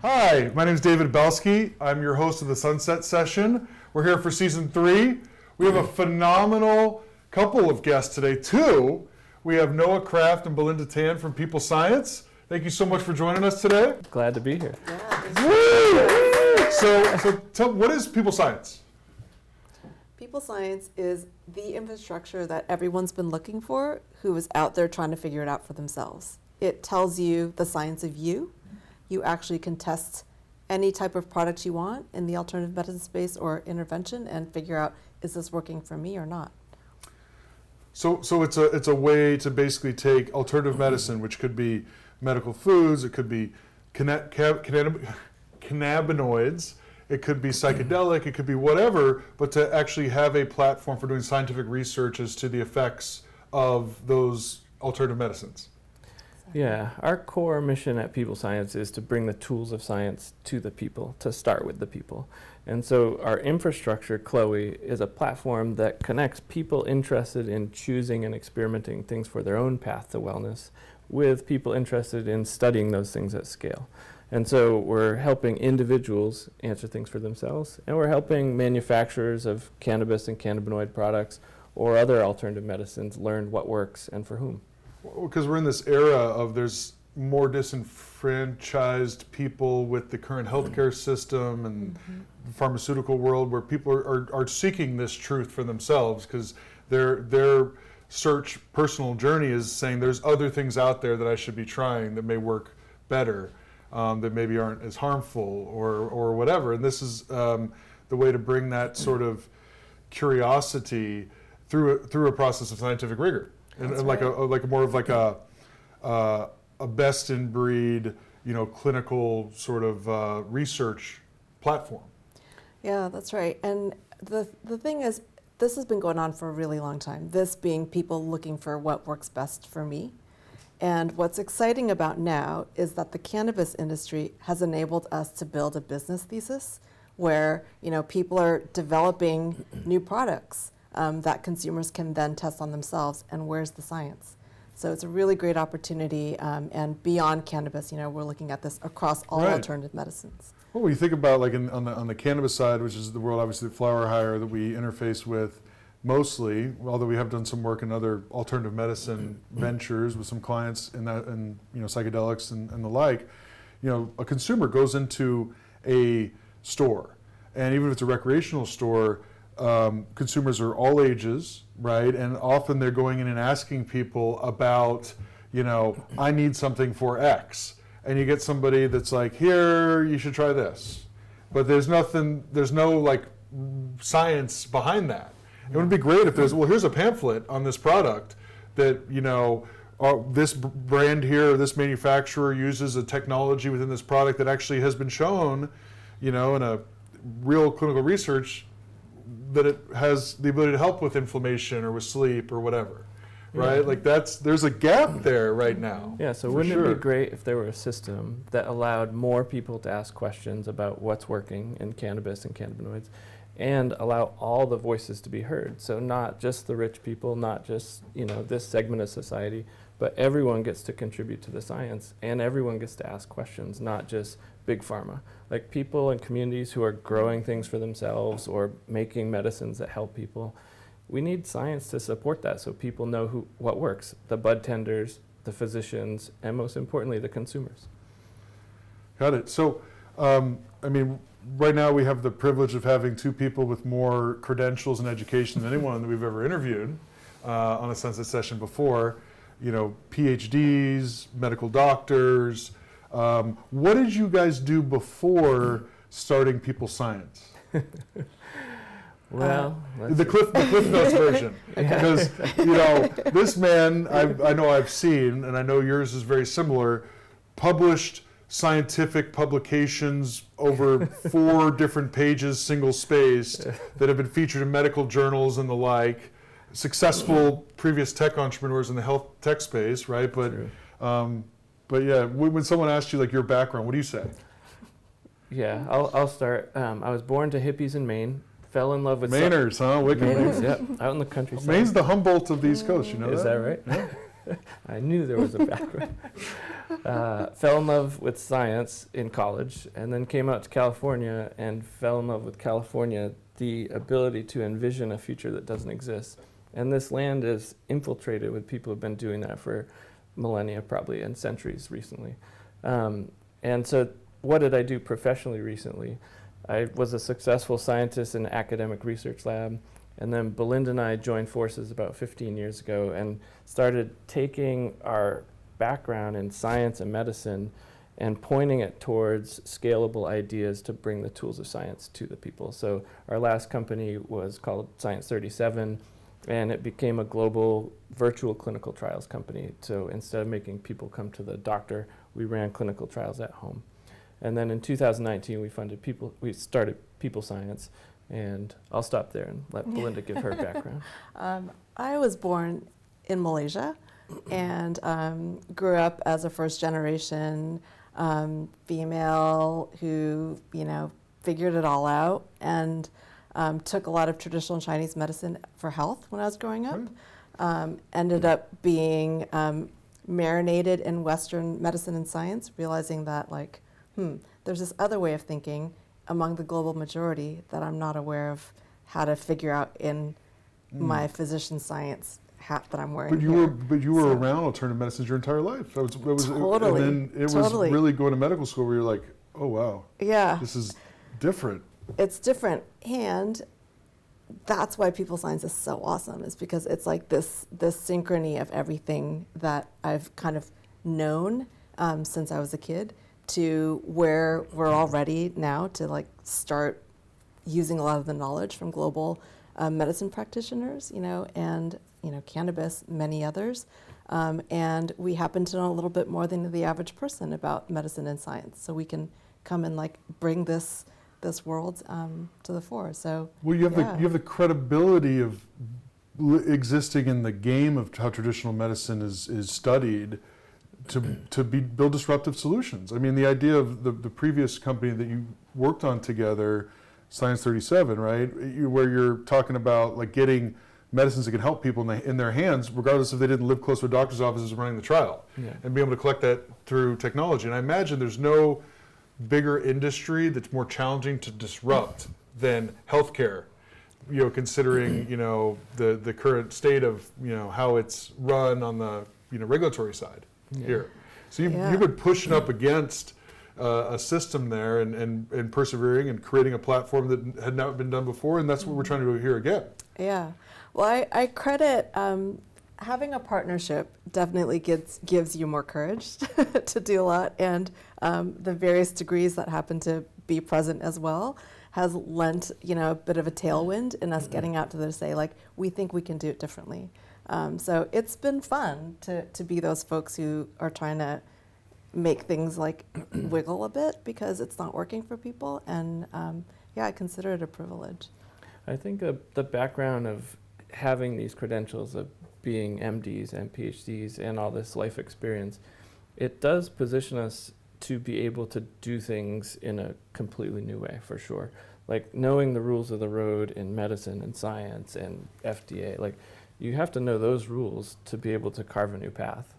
Hi, my name is David Belsky. I'm your host of the Sunset Session. We're here for season 3. We have a phenomenal couple of guests today, 2. We have Noah Kraft and Belinda Tan from People Science. Thank you so much for joining us today. Glad to be here. Yeah, so what is People Science? People Science is the infrastructure that everyone's been looking for who is out there trying to figure it out for themselves. It tells you the science of you. You actually can test any type of product you want in the alternative medicine space or intervention and figure out, is this working for me or not? So it's a way to basically take alternative medicine, which could be medical foods, it could be cannabinoids, it could be psychedelic, it could be whatever, but to actually have a platform for doing scientific research as to the effects of those alternative medicines. Yeah, our core mission at People Science is to bring the tools of science to the people, to start with the people. And so our infrastructure, Chloe, is a platform that connects people interested in choosing and experimenting things for their own path to wellness with people interested in studying those things at scale. And so we're helping individuals answer things for themselves, and we're helping manufacturers of cannabis and cannabinoid products or other alternative medicines learn what works and for whom. Because we're in this era of there's more disenfranchised people with the current healthcare system and the pharmaceutical world, where people are seeking this truth for themselves because their search personal journey is saying there's other things out there that I should be trying that may work better, that maybe aren't as harmful or whatever. And this is the way to bring that sort of curiosity through a process of scientific rigor. And like a best in breed, clinical sort of research platform. Yeah, that's right. And the thing is, this has been going on for a really long time, this being people looking for what works best for me. And what's exciting about now is that the cannabis industry has enabled us to build a business thesis where, people are developing new products that consumers can then test on themselves, and where's the science? So it's a really great opportunity, and beyond cannabis, we're looking at this across all alternative medicines. Well, when you think about on the cannabis side, which is the world obviously FlowerHire that we interface with mostly, although we have done some work in other alternative medicine ventures with some clients in that, and psychedelics and the like. A consumer goes into a store, and even if it's a recreational store, consumers are all ages, right? And often they're going in and asking people about, I need something for X. And you get somebody that's like, here, you should try this. But there's no science behind that. It would be great if here's a pamphlet on this product that, this brand here, or this manufacturer uses a technology within this product that actually has been shown, in a real clinical research that it has the ability to help with inflammation or with sleep or whatever, right? There's a gap there right now. Yeah, so wouldn't it be great if there were a system that allowed more people to ask questions about what's working in cannabis and cannabinoids, and allow all the voices to be heard? So not just the rich people, not just this segment of society, but everyone gets to contribute to the science, and everyone gets to ask questions, not just big pharma. Like people in communities who are growing things for themselves or making medicines that help people. We need science to support that so people know what works. The bud tenders, the physicians, and most importantly, the consumers. Got it. So, right now we have the privilege of having 2 people with more credentials and education than anyone that we've ever interviewed on a Sunset Session before. PhDs, medical doctors. What did you guys do before starting People Science? Well, the Cliff Notes version, because this man I know I've seen, and I know yours is very similar, published scientific publications over 4 different pages, single-spaced, that have been featured in medical journals and the like. Successful previous tech entrepreneurs in the health tech space, right? But yeah, when someone asks you your background, what do you say? Yeah, I'll start. I was born to hippies in Maine. Fell in love with Mainers, huh? Wicked Mainers, yep, out in the countryside. Maine's the Humboldt of the East Coast, you know Is that right? Yeah. I knew there was a background. Fell in love with science in college, and then came out to California and fell in love with California, the ability to envision a future that doesn't exist. And this land is infiltrated with people who've been doing that for millennia probably, and centuries recently. And so what did I do professionally recently? I was a successful scientist in an academic research lab, and then Belinda and I joined forces about 15 years ago and started taking our background in science and medicine and pointing it towards scalable ideas to bring the tools of science to the people. So our last company was called Science 37, and it became a global virtual clinical trials company. So instead of making people come to the doctor, we ran clinical trials at home. And then in 2019, we started People Science, and I'll stop there and let Belinda give her background. I was born in Malaysia and grew up as a first generation female who, figured it all out, and took a lot of traditional Chinese medicine for health when I was growing up. Ended up being marinated in Western medicine and science, realizing that there's this other way of thinking among the global majority that I'm not aware of how to figure out in my physician science hat that I'm wearing. But you were around alternative medicines your entire life. Totally. And then it was really going to medical school where you're like, oh wow, yeah, this is different. It's different, and that's why people science is so awesome. Is because it's like this synchrony of everything that I've kind of known since I was a kid, to where we're all ready now to start using a lot of the knowledge from global medicine practitioners, and cannabis, many others, and we happen to know a little bit more than the average person about medicine and science, so we can come and bring this world to the fore. So you have the credibility of existing in the game of how traditional medicine is studied to build disruptive solutions. I mean, the idea of the previous company that you worked on together, Science 37, right, where you're talking about getting medicines that can help people in their hands, regardless if they didn't live close to a doctor's offices running the trial, and be able to collect that through technology. And I imagine there's no bigger industry that's more challenging to disrupt than healthcare, considering the current state of how it's run on the regulatory side here. So you've been pushing up against a system there and persevering and creating a platform that had not been done before, and that's what we're trying to do here again. Yeah. Well, I credit having a partnership definitely gives you more courage to do a lot, and the various degrees that happen to be present as well has lent a bit of a tailwind in us getting out to them to say we think we can do it differently. So it's been fun to be those folks who are trying to make things wiggle a bit because it's not working for people, and I consider it a privilege. I think the background of having these credentials of being MDs and PhDs and all this life experience, it does position us to be able to do things in a completely new way, for sure. Knowing the rules of the road in medicine and science and FDA, you have to know those rules to be able to carve a new path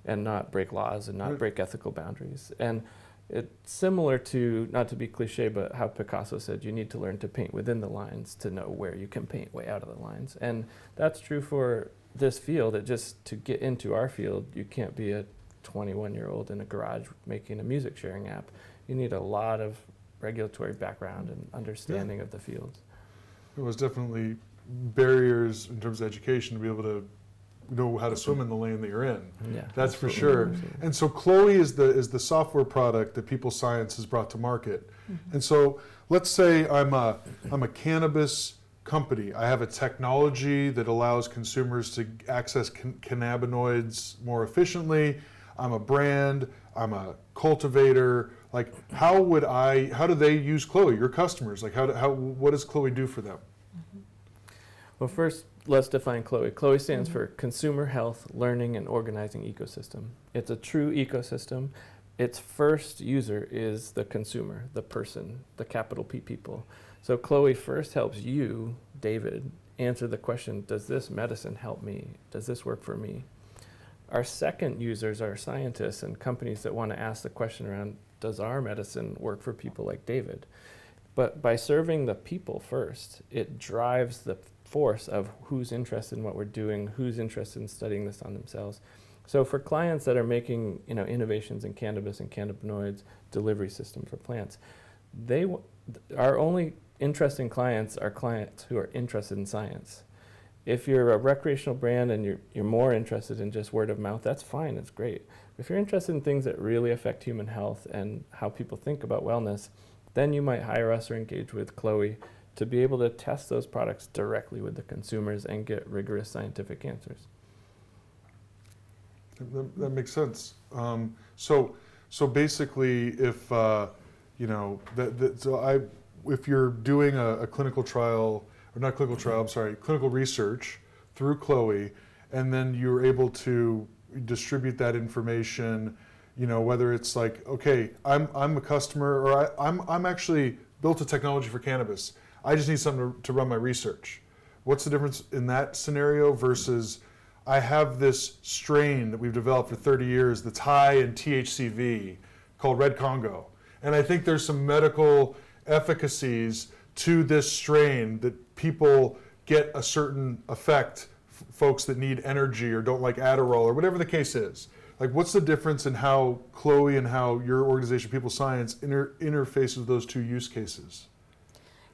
and not break laws and not break ethical boundaries. And it's similar to, not to be cliche, but how Picasso said you need to learn to paint within the lines to know where you can paint way out of the lines. And that's true for this field. To get into our field, you can't be a 21-year-old in a garage making a music sharing app. You need a lot of regulatory background and understanding of the field. It was definitely barriers in terms of education to be able to know how to swim in the lane that you're in. Yeah, that's for sure. Absolutely. And so Chloe is the software product that People Science has brought to market. And so let's say I'm a cannabis company. I have a technology that allows consumers to access cannabinoids more efficiently. I'm a brand. I'm a cultivator. How do they use Chloe? Your customers. What does Chloe do for them? Well, first, let's define Chloe. Chloe stands for Consumer Health Learning and Organizing Ecosystem. It's a true ecosystem. Its first user is the consumer, the person, the capital P people. So Chloe first helps you, David, answer the question, does this medicine help me? Does this work for me? Our second users are scientists and companies that want to ask the question around, does our medicine work for people like David? But by serving the people first, it drives the force of who's interested in what we're doing, who's interested in studying this on themselves. So for clients that are making innovations in cannabis and cannabinoids delivery system for plants, our only interesting clients are clients who are interested in science. If you're a recreational brand and you're more interested in just word of mouth, that's fine, it's great. If you're interested in things that really affect human health and how people think about wellness, then you might hire us or engage with Chloe to be able to test those products directly with the consumers and get rigorous scientific answers. That makes sense. So basically, if if you're doing a clinical trial, or not clinical trial, I'm sorry, clinical research through Chloe, and then you're able to distribute that information, whether it's like, okay, I'm a customer, or I'm actually built a technology for cannabis. I just need something to run my research. What's the difference in that scenario versus I have this strain that we've developed for 30 years that's high in THCV called Red Congo. And I think there's some medical efficacies to this strain that people get a certain effect, folks that need energy or don't like Adderall or whatever the case is. Like, what's the difference in how Chloe and how your organization, People Science, interfaces with those two use cases?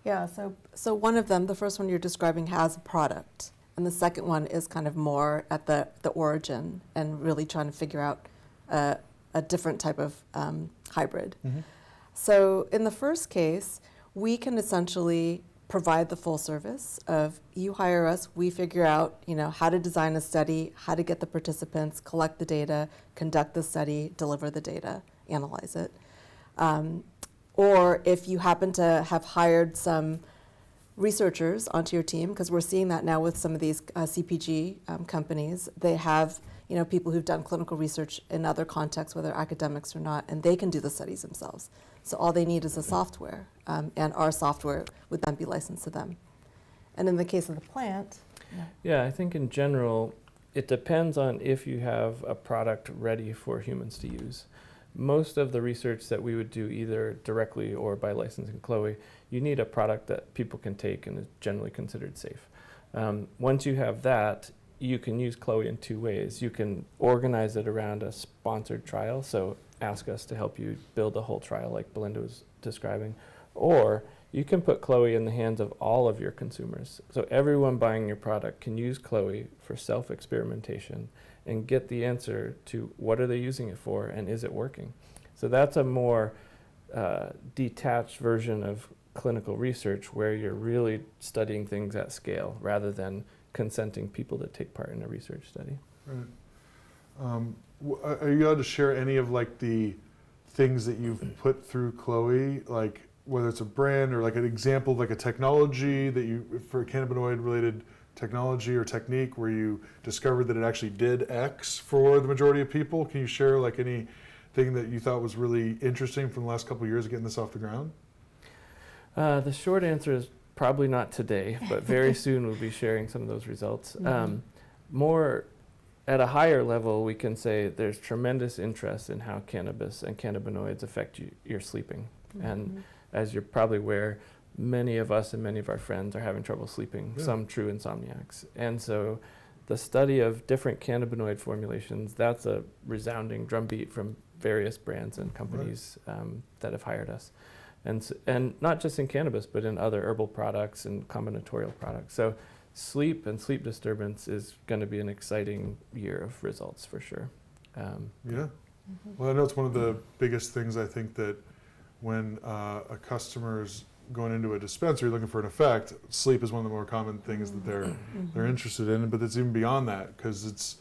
Yeah, so one of them, the first one you're describing, has a product. And the second one is kind of more at the origin and really trying to figure out a different type of hybrid. Mm-hmm. So in the first case, we can essentially provide the full service of you hire us, we figure out how to design a study, how to get the participants, collect the data, conduct the study, deliver the data, analyze it. Or if you happen to have hired some researchers onto your team, because we're seeing that now with some of these CPG companies. They have people who've done clinical research in other contexts, whether academics or not, and they can do the studies themselves. So all they need is the software, and our software would then be licensed to them. And in the case of the plant... Yeah, I think in general, it depends on if you have a product ready for humans to use. Most of the research that we would do either directly or by licensing Chloe, you need a product that people can take and is generally considered safe. Once you have that, you can use Chloe in two ways. You can organize it around a sponsored trial, so ask us to help you build a whole trial like Belinda was describing, or you can put Chloe in the hands of all of your consumers. So everyone buying your product can use Chloe for self-experimentation and get the answer to what are they using it for and is it working. So that's a more detached version of clinical research where you're really studying things at scale rather than consenting people to take part in a research study. Right. Are you allowed to share any of like the things that you've put through Chloe, like whether it's a brand or like an example of like a technology that you, for a cannabinoid related technology or technique where you discovered that it actually did X for the majority of people? Can you share like anything that you thought was really interesting from the last couple of years of getting this off the ground? The short answer is probably not today, but very soon we'll be sharing some of those results. Mm-hmm. More at a higher level, we can say there's tremendous interest in how cannabis and cannabinoids affect your sleeping. Mm-hmm. And as you're probably aware, many of us and many of our friends are having trouble sleeping, some true insomniacs. And so the study of different cannabinoid formulations, that's a resounding drumbeat from various brands and companies that have hired us. And not just in cannabis, but in other herbal products and combinatorial products. So sleep and sleep disturbance is going to be an exciting year of results for sure. Yeah. Mm-hmm. Well, I know it's one of the biggest things I think that when a customer's going into a dispensary looking for an effect, sleep is one of the more common things that they're interested in. But it's even beyond that because it's,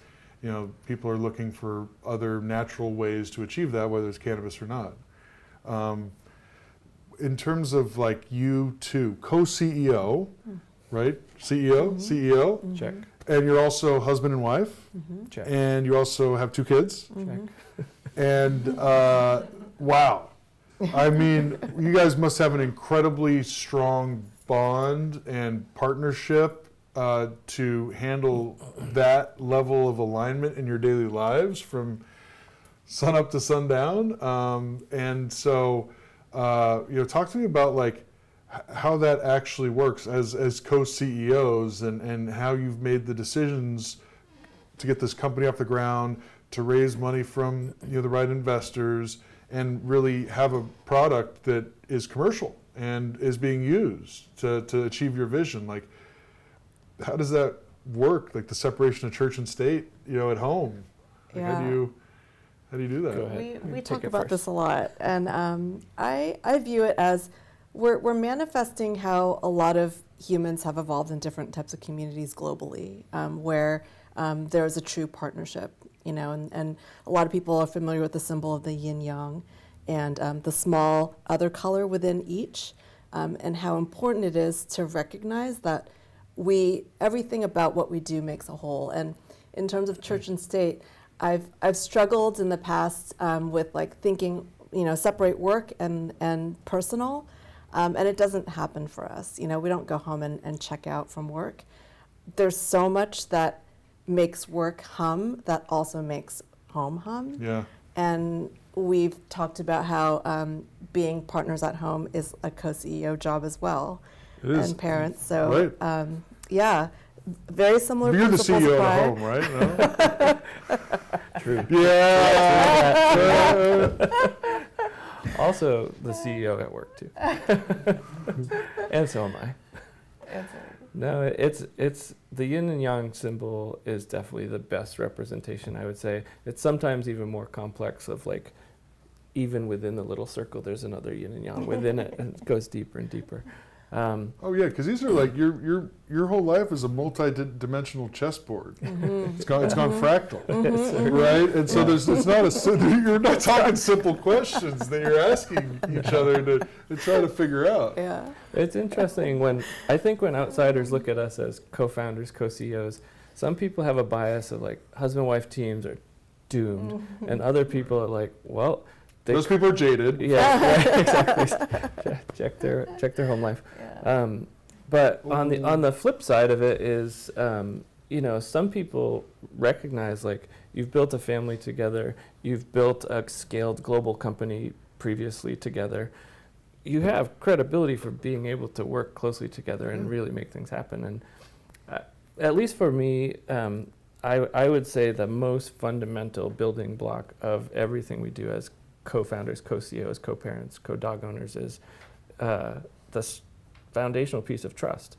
people are looking for other natural ways to achieve that, whether it's cannabis or not. In terms of like you two, co-CEO, right? CEO, CEO. Mm-hmm. Check. And you're also husband and wife. Mm-hmm. Check. And you also have two kids. Mm-hmm. And wow. I mean, you guys must have an incredibly strong bond and partnership to handle that level of alignment in your daily lives from sun up to sundown. And so, talk to me about like how that actually works as co-CEOs and how you've made the decisions to get this company off the ground, to raise money from the right investors, and really have a product that is commercial and is being used to achieve your vision. Like, how does that work? Like the separation of church and state, at home. Like, Yeah. how do you do that? Go ahead. We Take talk it about first. this a lot, and I view it as we're manifesting how a lot of humans have evolved in different types of communities globally, where there is a true partnership, and a lot of people are familiar with the symbol of the yin yang, and the small other color within each, and how important it is to recognize that everything about what we do makes a whole. And in terms of church and state, I've struggled in the past with like thinking, separate work and personal, and it doesn't happen for us. We don't go home and check out from work. There's so much that makes work hum that also makes home hum. Yeah. And we've talked about how being partners at home is a co-CEO job as well, It is. and parents. So Right. very similar You're the principles CEO apply. at home, right? No? True. Yeah. Also, the CEO at work too, and so am I. No, it's the yin and yang symbol is definitely the best representation, I would say. It's sometimes even more complex of like, even within the little circle, there's another yin and yang within it, and it goes deeper and deeper. Oh yeah, because these are like your whole life is a multi-dimensional chessboard. Mm-hmm. It's gone fractal, Mm-hmm. right? And so you're not talking simple questions that you're asking each other to try to figure out. Yeah. It's interesting when outsiders look at us as co-founders, co-CEOs, some people have a bias of like husband-wife teams are doomed, Mm-hmm. and other people are like, well, Those people are jaded. yeah, right, exactly. Check their home life. Yeah. But on the flip side of it is, some people recognize like you've built a family together, you've built a scaled global company previously together. You have credibility for being able to work closely together and really make things happen. And at least for me, I would say the most fundamental building block of everything we do as co-founders, co-CEOs, co-parents, co-dog owners is the foundational piece of trust.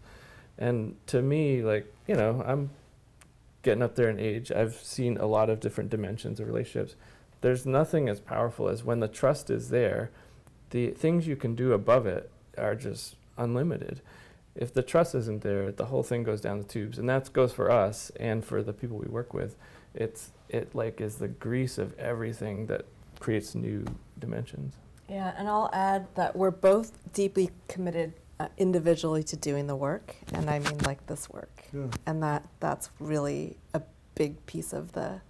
And to me, like, I'm getting up there in age. I've seen a lot of different dimensions of relationships. There's nothing as powerful as when the trust is there, the things you can do above it are just unlimited. If the trust isn't there, the whole thing goes down the tubes. And that goes for us and for the people we work with. It is the grease of everything that creates new dimensions. Yeah, and I'll add that we're both deeply committed individually to doing the work, and I mean like this work, Yeah. and that's really a big piece of the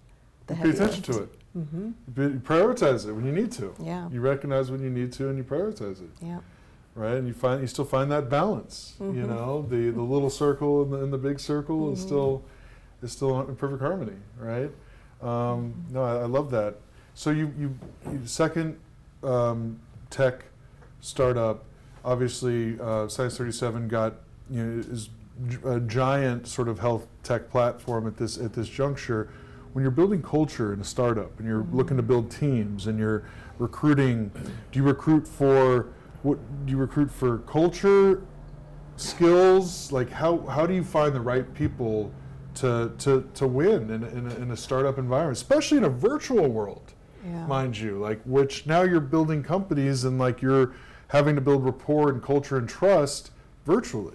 Pay heavy attention to lift. it. Mm-hmm. You prioritize it when you need to. Yeah, You recognize when you need to, and you prioritize it. yeah, Right, and you still find that balance. Mhm. The little circle and the big circle is Mhm. still in perfect harmony. Right. No, I love that. So you second tech startup, obviously Science 37 got is a giant sort of health tech platform at this juncture. When you're building culture in a startup and you're looking to build teams and you're recruiting, do you recruit for culture, skills? Like how do you find the right people to win in a startup environment, especially in a virtual world? yeah. Mind you, like which now you're building companies and like you're having to build rapport and culture and trust virtually.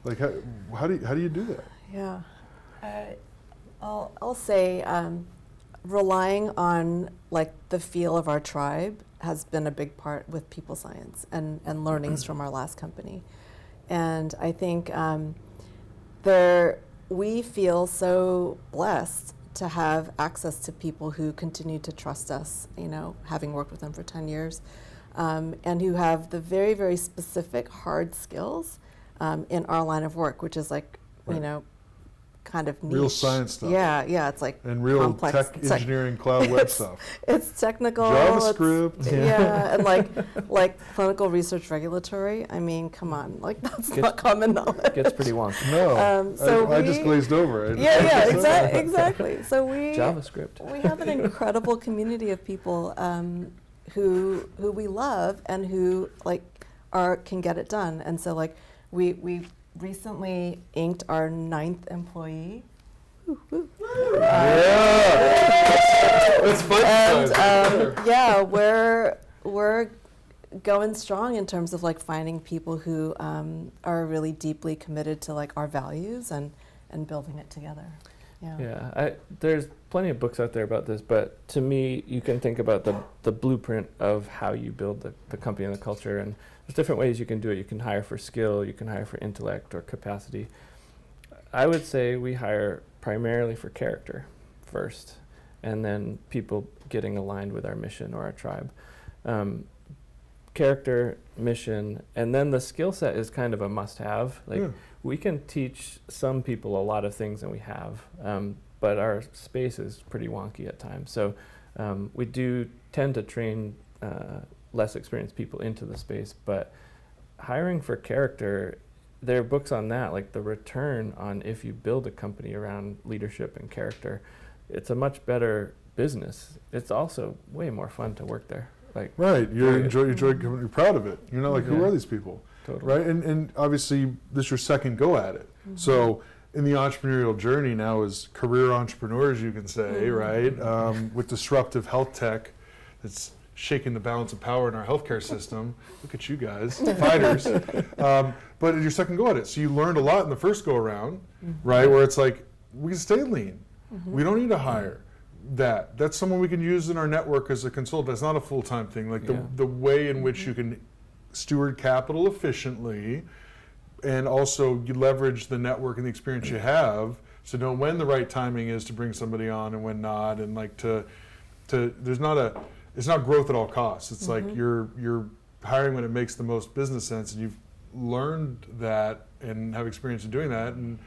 Like how do you do that? Yeah, I'll say relying on like the feel of our tribe has been a big part with people science and learnings from our last company, and I think we feel so blessed to have access to people who continue to trust us, having worked with them for 10 years, and who have the very, very specific hard skills in our line of work, which is like you know, kind of niche. Real science stuff. Yeah, it's like And real complex tech engineering cloud web stuff. It's technical. JavaScript. And like clinical research regulatory. I mean, come on, like that's not common knowledge. Gets pretty wonky. No, So I just glazed over it. Exactly. So JavaScript. we have an incredible community of people who we love and who like can get it done. And so like we recently inked our 9th employee. That's fun. And we're going strong in terms of like finding people who are really deeply committed to like our values and building it together. There's plenty of books out there about this, but to me, you can think about the blueprint of how you build the company and the culture, and there's different ways you can do it. You can hire for skill, you can hire for intellect or capacity. I would say we hire primarily for character first, and then people getting aligned with our mission or our tribe. Character, mission, and then the skill set is kind of a must-have. We can teach some people a lot of things, and we have, but our space is pretty wonky at times. So we do tend to train less experienced people into the space, but hiring for character, there are books on that, like the return on if you build a company around leadership and character, it's a much better business. It's also way more fun to work there. Like you're proud of it. You're not like, who are these people? Totally. Right, and obviously this is your second go at it. Mm-hmm. So in the entrepreneurial journey now as career entrepreneurs, you can say, right, with disruptive health tech that's shaking the balance of power in our healthcare system. Look at you guys, fighters. But your second go at it. So you learned a lot in the first go around, right, where it's like, we can stay lean. We don't need to hire that. That's someone we can use in our network as a consultant. That's not a full-time thing. Like the way in which you can steward capital efficiently, and also you leverage the network and the experience you have to know when the right timing is to bring somebody on and when not, and like it's not growth at all costs. It's like you're hiring when it makes the most business sense, and you've learned that and have experience in doing that and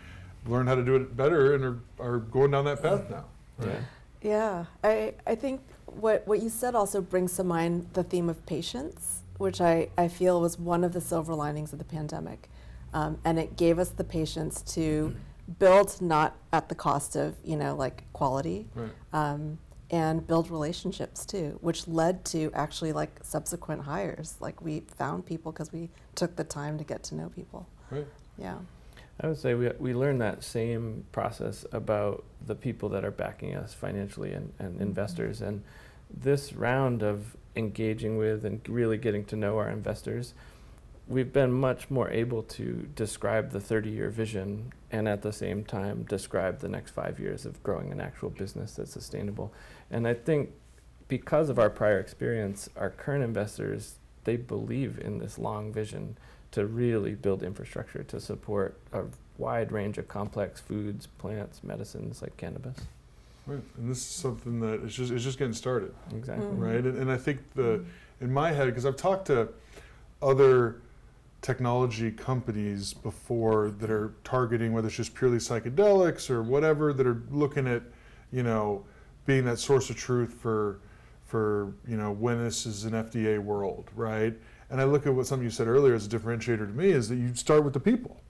learned how to do it better and are going down that path now. Right? Yeah, I think what you said also brings to mind the theme of patience, which I feel was one of the silver linings of the pandemic. And it gave us the patience to build not at the cost of, like quality, and build relationships too, which led to actually like subsequent hires. Like we found people because we took the time to get to know people. Right. Yeah. I would say we learned that same process about the people that are backing us financially and investors. And this round of engaging with and really getting to know our investors, we've been much more able to describe the 30-year vision and at the same time describe the next 5 years of growing an actual business that's sustainable. And I think because of our prior experience, our current investors, they believe in this long vision to really build infrastructure to support a wide range of complex foods, plants, medicines like cannabis. Right, and this is something that it's just getting started. Exactly. Right, and I think in my head, because I've talked to other technology companies before that are targeting whether it's just purely psychedelics or whatever, that are looking at, being that source of truth for when this is an FDA world, right? And I look at what something you said earlier as a differentiator to me is that you start with the people,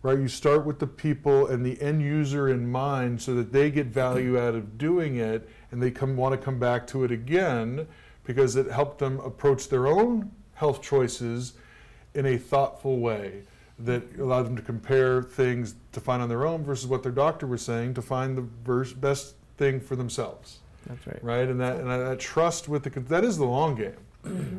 right? You start with the people and the end user in mind so that they get value out of doing it and they want to come back to it again because it helped them approach their own health choices in a thoughtful way that allowed them to compare things to find on their own versus what their doctor was saying to find the best thing for themselves. That's right. Right, and that trust with that is the long game.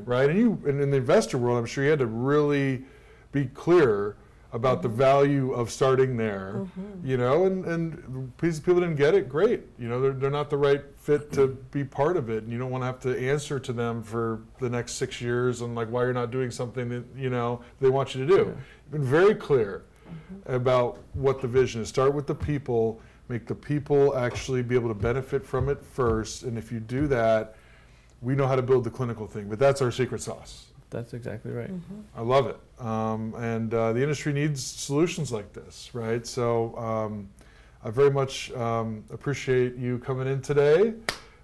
Right, and in the investor world, I'm sure you had to really be clear about the value of starting there, and people didn't get it, great. They're not the right fit to be part of it, and you don't want to have to answer to them for the next 6 years on like why you're not doing something that they want you to do. You've been very clear about what the vision is. Start with the people, make the people actually be able to benefit from it first, and if you do that, we know how to build the clinical thing, but that's our secret sauce. That's exactly right. I love it. And the industry needs solutions like this, right? So I very much appreciate you coming in today.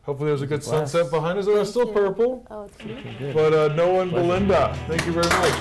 Hopefully there's a good Bless. sunset behind us. Oh, it's still you. purple. Oh, it's Okay, beautiful. good. But Noah and Pleasure. Belinda, thank you very much.